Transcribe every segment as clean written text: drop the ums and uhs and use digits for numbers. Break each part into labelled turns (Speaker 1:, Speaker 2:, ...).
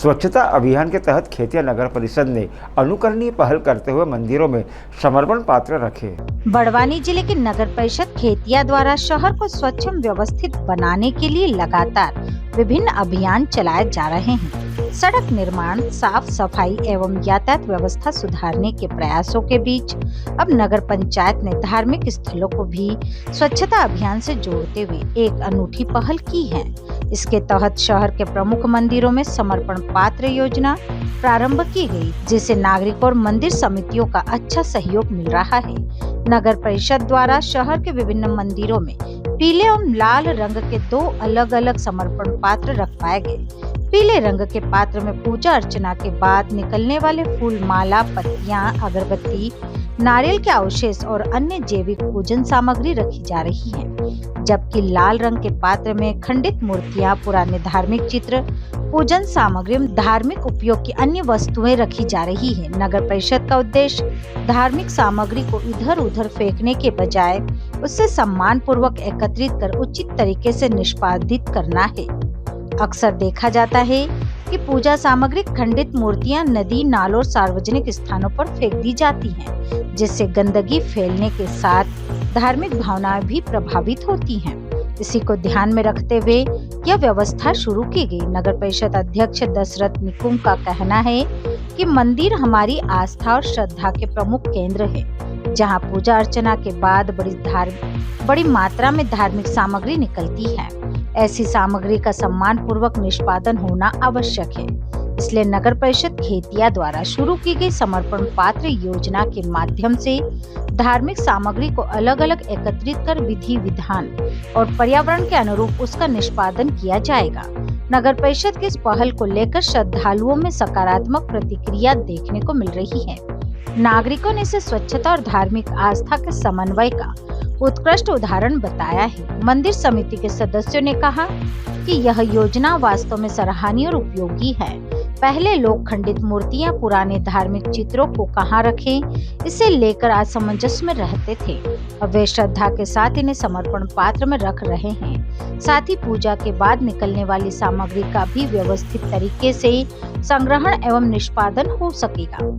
Speaker 1: स्वच्छता अभियान के तहत खेतिया नगर परिषद ने अनुकरणीय पहल करते हुए मंदिरों में समर्पण पात्र रखे।
Speaker 2: बड़वानी जिले के नगर परिषद खेतिया द्वारा शहर को स्वच्छ एवं व्यवस्थित बनाने के लिए लगातार विभिन्न अभियान चलाए जा रहे हैं। सड़क निर्माण, साफ सफाई एवं यातायात व्यवस्था सुधारने के प्रयासों के बीच अब नगर पंचायत ने धार्मिक स्थलों को भी स्वच्छता अभियान से जोड़ते हुए एक अनूठी पहल की है। इसके तहत शहर के प्रमुख मंदिरों में समर्पण पात्र योजना प्रारंभ की गई, जिससे नागरिकों और मंदिर समितियों का अच्छा सहयोग मिल रहा है। नगर परिषद द्वारा शहर के विभिन्न मंदिरों में पीले एवं लाल रंग के 2 अलग अलग समर्पण पात्र रखवाए गए। पीले रंग के पात्र में पूजा अर्चना के बाद निकलने वाले फूल, माला, पत्तियां, अगरबत्ती, नारियल के अवशेष और अन्य जैविक पूजन सामग्री रखी जा रही है, जबकि लाल रंग के पात्र में खंडित मूर्तियां, पुराने धार्मिक चित्र, पूजन सामग्री, धार्मिक उपयोग की अन्य वस्तुएं रखी जा रही है। नगर परिषद का उद्देश्य धार्मिक सामग्री को इधर उधर फेंकने के बजाय उससे सम्मान पूर्वक एकत्रित कर उचित तरीके से निष्पादित करना है। अक्सर देखा जाता है कि पूजा सामग्री, खंडित मूर्तियां नदी, नालों और सार्वजनिक स्थानों पर फेंक दी जाती हैं, जिससे गंदगी फैलने के साथ धार्मिक भावनाएं भी प्रभावित होती हैं। इसी को ध्यान में रखते हुए यह व्यवस्था शुरू की गई। नगर परिषद अध्यक्ष दशरथ निकुम का कहना है कि मंदिर हमारी आस्था और श्रद्धा के प्रमुख केंद्र है, जहां पूजा अर्चना के बाद बड़ी मात्रा में धार्मिक सामग्री निकलती है। ऐसी सामग्री का सम्मान पूर्वक निष्पादन होना आवश्यक है। इसलिए नगर परिषद खेतिया द्वारा शुरू की गई समर्पण पात्र योजना के माध्यम से धार्मिक सामग्री को अलग अलग एकत्रित कर विधि विधान और पर्यावरण के अनुरूप उसका निष्पादन किया जाएगा। नगर परिषद की इस पहल को लेकर श्रद्धालुओं में सकारात्मक प्रतिक्रिया देखने को मिल रही है। नागरिकों ने इसे स्वच्छता और धार्मिक आस्था के समन्वय का उत्कृष्ट उदाहरण बताया है। मंदिर समिति के सदस्यों ने कहा कि यह योजना वास्तव में सराहनीय और उपयोगी है। पहले लोग खंडित मूर्तियां, पुराने धार्मिक चित्रों को कहां रखें, इसे लेकर असमंजस में रहते थे। अब वे श्रद्धा के साथ इन्हें समर्पण पात्र में रख रहे हैं। साथ ही पूजा के बाद निकलने वाली सामग्री का भी व्यवस्थित तरीके से संग्रहण एवं निष्पादन हो सकेगा।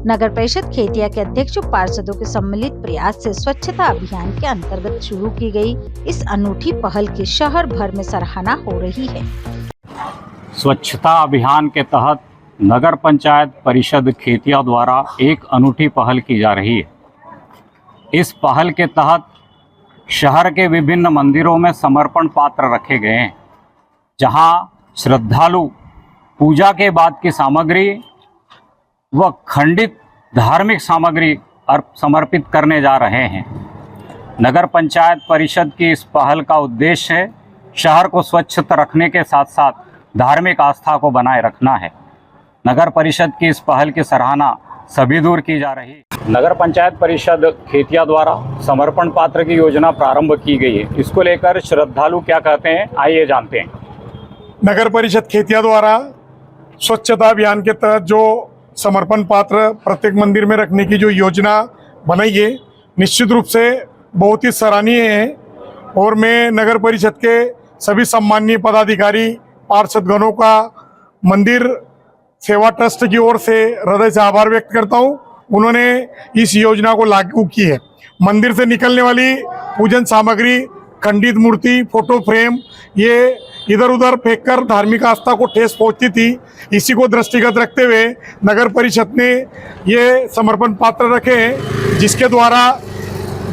Speaker 2: नगर परिषद खेतिया के अध्यक्ष पार्षदों के सम्मिलित प्रयास से स्वच्छता अभियान के अंतर्गत शुरू की गई इस अनूठी पहल की शहर भर में सराहना हो रही है।
Speaker 3: स्वच्छता अभियान के तहत नगर पंचायत परिषद खेतिया द्वारा एक अनूठी पहल की जा रही है। इस पहल के तहत शहर के विभिन्न मंदिरों में समर्पण पात्र रखे गए हैं, जहां श्रद्धालु पूजा के बाद की सामग्री व खंडित धार्मिक सामग्री समर्पित करने जा रहे हैं। नगर पंचायत परिषद की इस पहल का उद्देश्य है शहर को स्वच्छ रखने के साथ साथ धार्मिक आस्था को बनाए रखना है। नगर परिषद की इस पहल की सराहना सभी दूर की जा रही है। नगर पंचायत परिषद खेतिया द्वारा समर्पण पात्र की योजना प्रारंभ की गई है। इसको लेकर श्रद्धालु क्या कहते हैं, आइए जानते हैं।
Speaker 4: नगर परिषद खेतिया द्वारा स्वच्छता अभियान के तहत जो समर्पण पात्र प्रत्येक मंदिर में रखने की जो योजना बनाई है, निश्चित रूप से बहुत ही सराहनीय है और मैं नगर परिषद के सभी सम्माननीय पदाधिकारी, पार्षदगणों का मंदिर सेवा ट्रस्ट की ओर से हृदय से आभार व्यक्त करता हूं। उन्होंने इस योजना को लागू की है। मंदिर से निकलने वाली पूजन सामग्री, खंडित मूर्ति, फोटो फ्रेम, ये इधर उधर फेंककर धार्मिक आस्था को ठेस पहुंचती थी। इसी को दृष्टिगत रखते हुए नगर परिषद ने ये समर्पण पात्र रखे हैं, जिसके द्वारा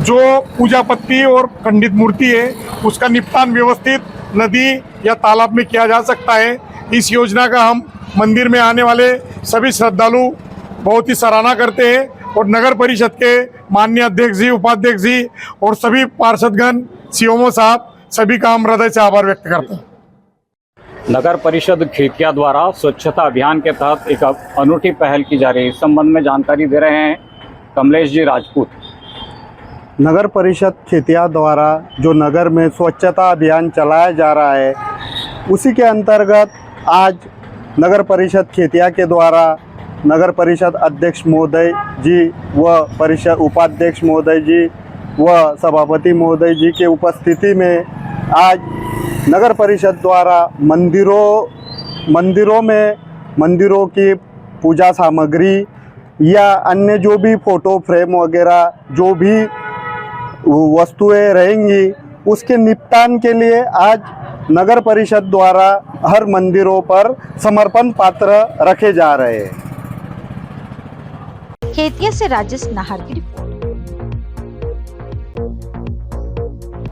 Speaker 4: जो पूजा पत्ती और खंडित मूर्ति है उसका निपटान व्यवस्थित नदी या तालाब में किया जा सकता है। इस योजना का हम मंदिर में आने वाले सभी श्रद्धालु बहुत ही सराहना करते हैं और नगर परिषद के माननीय अध्यक्ष जी, उपाध्यक्ष जी और सभी पार्षदगण, सीएमओ साहब, सभी का हम हृदय से आभार व्यक्त करते हैं।
Speaker 3: नगर परिषद खेतिया द्वारा स्वच्छता अभियान के तहत एक अनूठी पहल की जा रही है। इस संबंध में जानकारी दे रहे हैं कमलेश जी राजपूत।
Speaker 5: नगर परिषद खेतिया द्वारा जो नगर में स्वच्छता अभियान चलाया जा रहा है, उसी के अंतर्गत आज नगर परिषद खेतिया के द्वारा नगर परिषद अध्यक्ष महोदय जी व परिषद उपाध्यक्ष महोदय जी व सभापति महोदय जी के उपस्थिति में आज नगर परिषद द्वारा मंदिरों मंदिरों की पूजा सामग्री या अन्य जो भी फ़ोटो फ्रेम वगैरह जो भी वस्तुएं रहेंगी उसके निपटान के लिए आज नगर परिषद द्वारा हर मंदिरों पर समर्पण पात्र रखे जा रहे हैं।
Speaker 2: खेतिया से राजेश नाहर की रिपोर्ट।